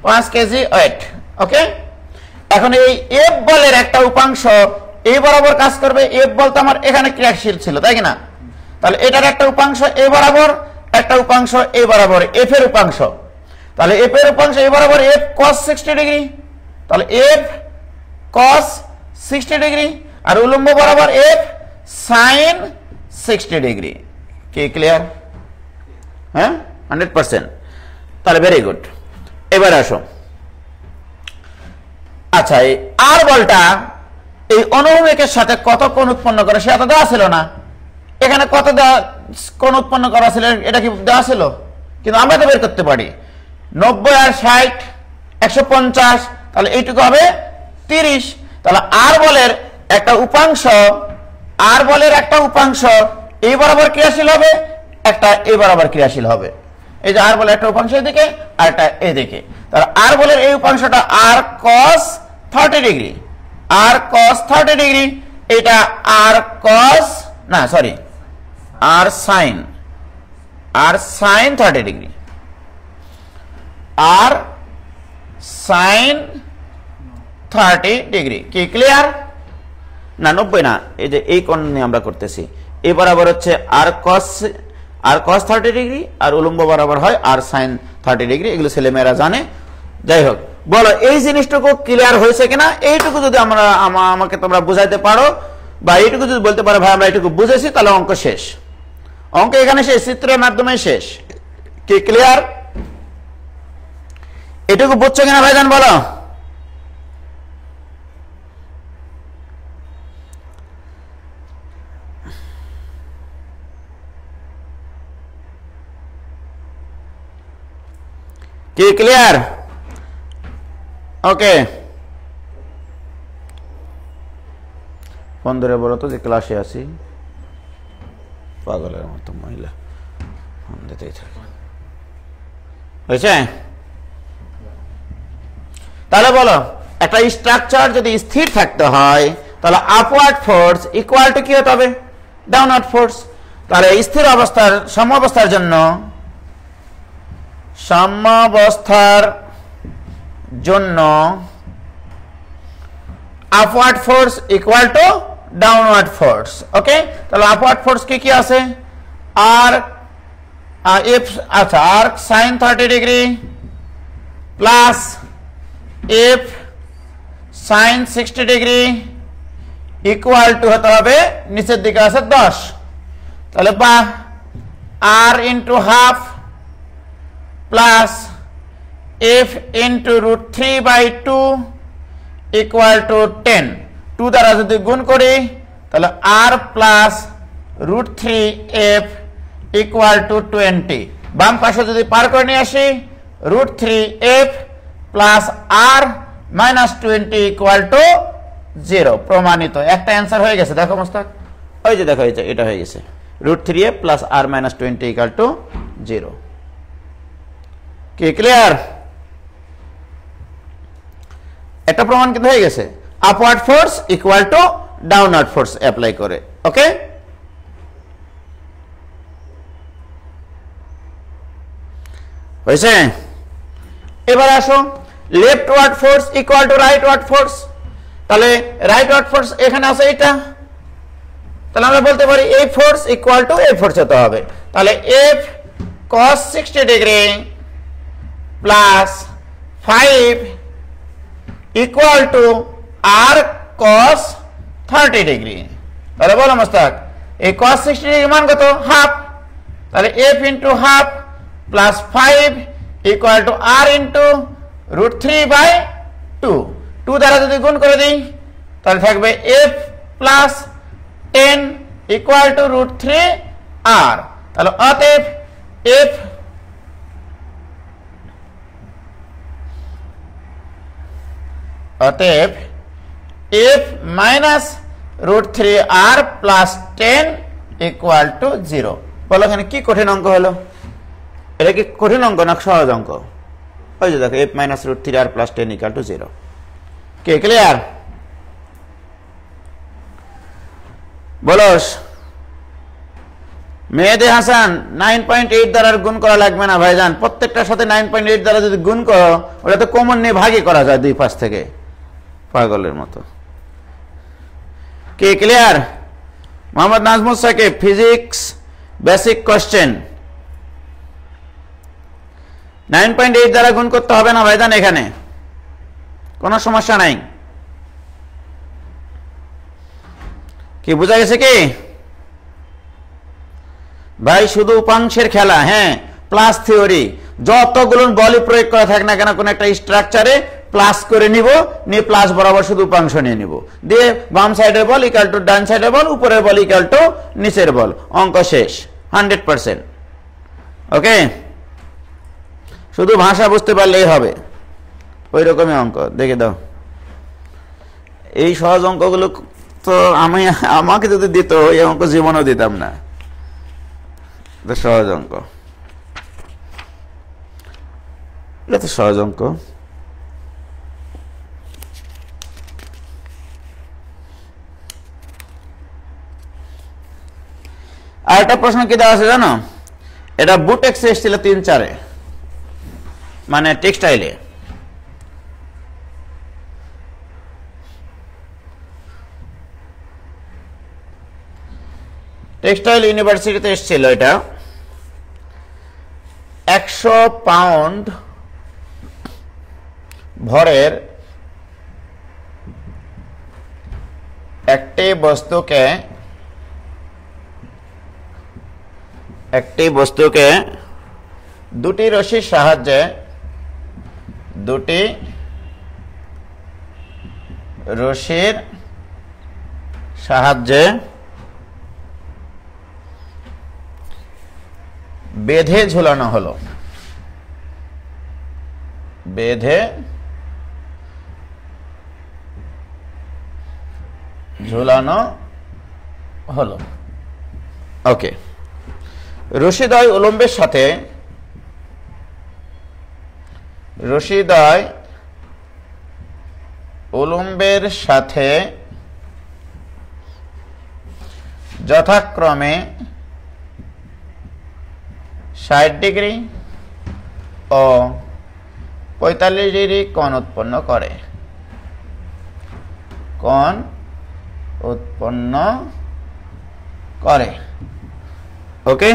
5 কেজি ওয়েট, ওকে। এখন এই এফ বলের একটা উপাংশ এই বরাবর কাজ করবে। এফ বল তো আমার এখানে ক্রিয়াশীল ছিল, তাই কিনা? তাহলে এটার একটা উপাংশ এই বরাবর, একটা উপাংশ এই বরাবর, এফ এর উপাংশ। তাহলে এফ এর উপাংশ এই বরাবর এফ cos 60 ডিগ্রি, তাহলে এফ cos 60 ডিগ্রি, আর উলম্ব বরাবর এফ sin 60 ডিগ্রি। কি ক্লিয়ার? হ্যাঁ, 100%। তাহলে ভেরি গুড। এবার আসো, আচ্ছা এই আর বলটা এই অনুভূমিকের সাথে কত কোণ উৎপন্ন করে সেটা তো দেওয়া ছিল না। এখানে কত কোণ উৎপন্ন করা ছিল এটা কি দেওয়া ছিল? কিন্তু আমরা তো বের করতে পারি 90 আর 60 150, তাহলে এইটুকু হবে 30। তাহলে আর বলের একটা উপাংশ, আর বলের একটা উপাংশ এই বরাবর ক্রিয়াশীল হবে, একটা এই বরাবর ক্রিয়াশীল হবে। এই যে আর বলের একটা উপাংশ এদিকে আর একটা এদিকে, তাহলে আর বলের এই উপাংশটা আর cos 30 ডিগ্রি, আর cos 30 ডিগ্রি, এটা আর cos না সরি আর sin আর সাইন 30 ডিগ্রি, আর সাইন 30 ডিগ্রি। কি ক্লিয়ার? না 90 না, এই যে এই কোণ নিয়ে আমরা করতেছি। এই বরাবর হচ্ছে আর cos 30 ডিগ্রি, আর উলম্ব বরাবর হয় আর সাইন 30 ডিগ্রি। এগুলো ছেলেমেয়েরা জানে। যাই হোক, বলো এই জিনিসটুকু ক্লিয়ার হয়েছে কিনা? এইটুকু যদি আমাকে তোমরা বুঝাইতে পারো, বা এইটুকু যদি বলতে পারো ভাই আমরা এইটুকু বুঝেছি, তাহলে অঙ্ক শেষ। অঙ্ক এখানে শেষ, চিত্রের মাধ্যমে শেষ। কি ক্লিয়ার? এটুকু বুঝছো কিনা ভাইজান বলো? কি ক্লিয়ার? ওকে, ফোন ধরে বলো তো যে ক্লাসে আছি। পাগলের মতো মহিলা ফোন দিতেই থাকে। হয়েছে? তাহলে বলো, একটা স্ট্রাকচার যদি স্থির থাকতে হয়, তাহলে আপওয়ার্ড ফোর্স ইকুয়াল টু কি হতে হবে? Downward force. তাহলে স্থির অবস্থার সাম্যাবস্থার জন্য upward force equal to downward force. Okay, তাহলে আপওয়ার্ড ফোর্স কি আছে? আর আচ্ছা, R sine 30 degree plus F sine 60 degree equal to হতে হবে, নিচের দিকে আছে 10। তাহলে বা R into half plus F into √3/2 equal to 10। 2 দ্বারা যদি গুণ করি তাহলে আর প্লাস √3f ইকুয়াল টু 20। বাম পাশে যদি পার করে নিয়ে আসি, √3f plus r minus 20 equal to 0। প্রমাণিত। একটা অ্যান্সার হয়ে গেছে। দেখো মোস্তাক, ওই যে দেখো, এটা হয়ে গেছে। √3f plus r minus 20 equal to 0। কি ক্লিয়ার? একটা প্রমাণ কিন্তু হয়ে গেছে, upward force equal to downward force apply করে। ওকে, হয়েছে? এবার আসো, leftward force equal to rightward force. তাহলে রাইটওয়ার্ড ফোর্স এখানে আছে এটা, তাহলে আমরা বলতে পারি এই ফোর্স ইকুয়াল টু এই ফোর্স হতে হবে। তাহলে F cos 60 degree plus 5 equal to r cos 30 degree. তাহলে বলো মোস্তাক, এই cos 60 ডিগ্রি মান কত? হাফ। তাহলে f into half plus 5 equal to r into √3/2। 2 দ্বারা যদি গুণ করে দিই তাহলে থাকবে f plus 10 equal two √3r। তাহলে অতএব f minus √3r plus 10 equal to 0। বলো এখানে কি কঠিন অঙ্ক হলো? এটা কি কঠিন অঙ্ক না সহজ অঙ্ক? ওই যে দেখো, f minus √3r plus 10 equal to 0। K clear? বলস মেহেদী হাসান, 9.8 দ্বারা গুণ করা লাগবে না ভাইজান। প্রত্যেকটার সাথে 9.8 দ্বারা যদি গুণ করো, ওটা তো কমন নিয়ে ভাগই করা যায় দুই পাশ থেকে, পাগলের মতো। কে clear? Mohammad Nazmul Sakib, physics basic question. 9.8 দ্বারা গুণ করতে হবে না ভাইজান, এখানে কোনো সমস্যা নাই। কি বোঝা গেছে কি ভাই? শুধু উপাংশের খেলা। হ্যাঁ, প্লাস থিওরি। যতগুলো বলই প্রয়োগ করা থাকে না কেন, কোন একটা স্ট্রাকচারে প্লাস করে নিব, নিয়ে প্লাস বরাবর শুধু উপাংশ নিয়ে নিব, দিয়ে বাম সাইডের বল ইকুয়াল টু ডান সাইডের বল, উপরের বল ইকুয়াল টু নিচের বল। অঙ্ক শেষ 100%। ওকে, শুধু ভাষা বুঝতে পারলেই হবে। ওই রকমই অঙ্ক। দেখে দাও, এই সহজ অঙ্কগুলো তো আমাকে যদি দিত, এই অঙ্ক জীবনও দিতাম না। সহজ অঙ্ক, এটা তো সহজ অঙ্ক। আর একটা প্রশ্ন কি দেওয়া আছে জানো? এটা বুটেক্সে এসেছিল 3-4-এ, মানে টেক্সটাইলে। টেক্সটাইল ইউনিভার্সিটিতে এসেছিল এটা। 100 পাউন্ড ভরের একটি বস্তুকে দুটি রশির সাহায্যে বেঁধে ঝুলানো হলো। ওকে। রশিদ্বয় উলম্বের সাথে যথাক্রমে 60 ডিগ্রি ও 45 ডিগ্রি কোণ উৎপন্ন করে। ওকে,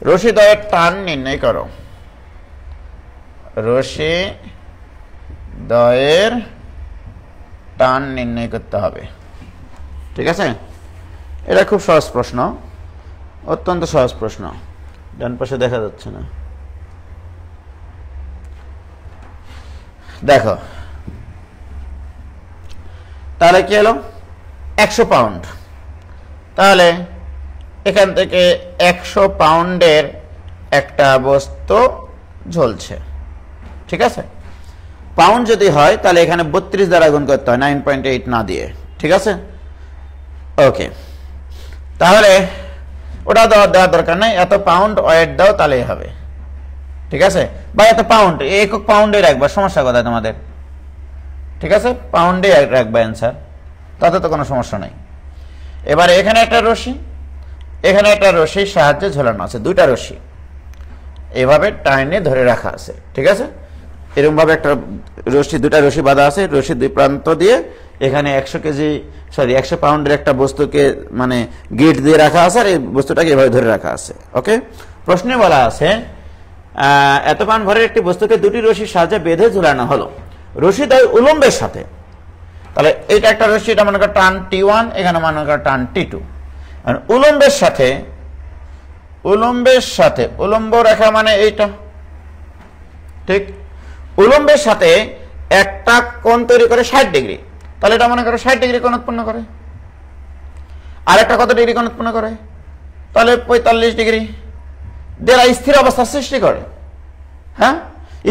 রশিদ্বয়ের টান নির্ণয় করো। রশিদ্বয়ের টান নির্ণয় করতে হবে। ঠিক আছে, এটা খুব সহজ প্রশ্ন, অত্যন্ত সহজ প্রশ্ন। ডান পাশে দেখা যাচ্ছে না, দেখো। তাহলে কি হলো? 100 পাউন্ড। তাহলে এখান থেকে 100 পাউন্ডের একটা বস্তু ঝুলছে। ঠিক আছে, পাউন্ড যদি হয় তাহলে এখানে 32 দ্বারা গুণ করতে হয়, 9.8 না দিয়ে। ঠিক আছে, ওকে। তাহলে ওটা দেওয়ার দরকার নাই, এত পাউন্ড ওয়েট দাও তাহলেই হবে। ঠিক আছে, বা এত পাউন্ড, একক পাউন্ডে রাখবা, সমস্যা কোথায় তোমাদের? ঠিক আছে, পাউন্ডে রাখবা অ্যান্সার, তাতে তো কোনো সমস্যা নাই। এবারে এখানে একটা রশির সাহায্যে ঝোলানো আছে, দুইটা রশি এভাবে টাইনে ধরে রাখা আছে। ঠিক আছে, এরকম ভাবে একটা দুটা রশি বাঁধা আছে, রশির দুই প্রান্ত দিয়ে এখানে 100 পাউন্ডের একটা বস্তুকে মানে গিট দিয়ে রাখা আছে, আর এই বস্তুটাকে এভাবে ধরে রাখা আছে। ওকে, প্রশ্নে বলা আছে এত পাউন্ড ভরের একটি বস্তুকে দুটি রশির সাহায্যে বেঁধে ঝুলানো হলো রশিদ্বয় উলম্বের সাথে। তাহলে এটা একটা রশি, এটা মনে করো টান T1, এখানে মনে করো টান T2। উলম্বের সাথে উলম্ব রেখা মানে এইটা, ঠিক, উলম্বের সাথে একটা কোণ তৈরি করে 60 ডিগ্রি। তাহলে এটা মনে করো 60 ডিগ্রি কোণ উৎপন্ন করে। আর একটা কত ডিগ্রি কোণ উৎপন্ন করে? তাহলে 45 ডিগ্রি। এরা স্থির অবস্থার সৃষ্টি করে। হ্যাঁ,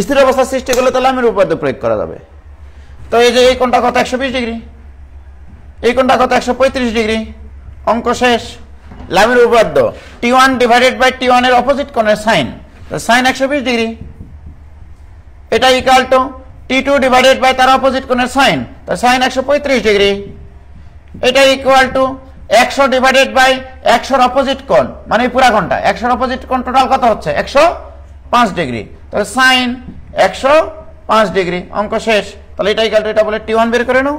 স্থির অবস্থার সৃষ্টি করলে তাহলে লামের উপপাদ্য প্রয়োগ করা যাবে। তো এই যে এই কোণটা কত? 120 ডিগ্রি। এই কোণটা কত? 135 ডিগ্রি। অঙ্ক শেষ। লামের উপপাদ্য T1 ডিভাইডেড বাই T1 এর অপোজিট কোণের সাইন, সাইন 120 ডিগ্রি। এটা equal to T2 divided by তার অপোজিট কোণের সাইন, তার সাইন 135 ডিগ্রি। এটা ইকুয়াল টু 100 ডিভাইডেড বাই 100 এর অপোজিট কোণ, মানে পুরা কোণটা 100 এর অপোজিট কোণ টোটাল কত হচ্ছে? 105 ডিগ্রি। তাহলে সাইন 105 ডিগ্রি। অঙ্ক শেষ। তাহলে এটা ইকুয়াল টু এটা বলে T1 বের করে নাও,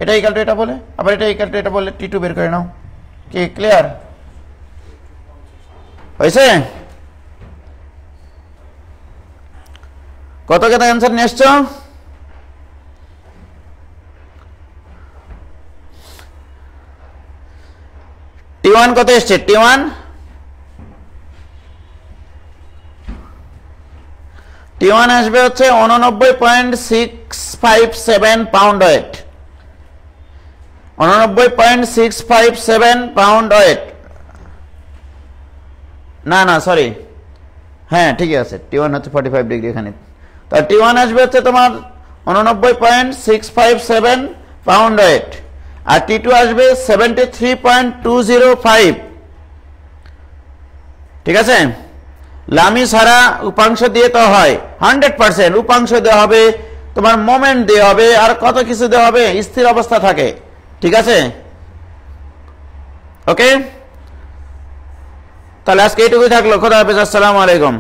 এটা ইকুয়াল টু এটা বলে, আবার এটা ইকুয়াল টু এটা বলে T2 বের করে নাও। কি ক্লিয়ার হয়েছে? কত কত অ্যান্সার নিয়ে এসছো? T1 কত এসছে? T1 আসবে হচ্ছে 89.657 পাউন্ড ওয়েট। 89.657 pound weight. না সরি, হ্যাঁ ঠিকই আছে, T1 হচ্ছে 45 ডিগ্রি এখানে। তো T1 আসবে হচ্ছে তোমার 89.657 পাউন্ড ওয়েট, আর T2 আসবে 73.205। ঠিক আছে, লামি ছাড়া উপাংশ দিয়ে তো হয় 100%, উপাংশ দেওয়া হবে, তোমার মোমেন্ট দেওয়া হবে, আর কত কিছু দেওয়া হবে, স্থির অবস্থা থাকে। ঠিক আছে, ওকে। তাহলে আজকে এইটুকুই থাকলো। খোদা হাফেজ, আসসালামু আলাইকুম।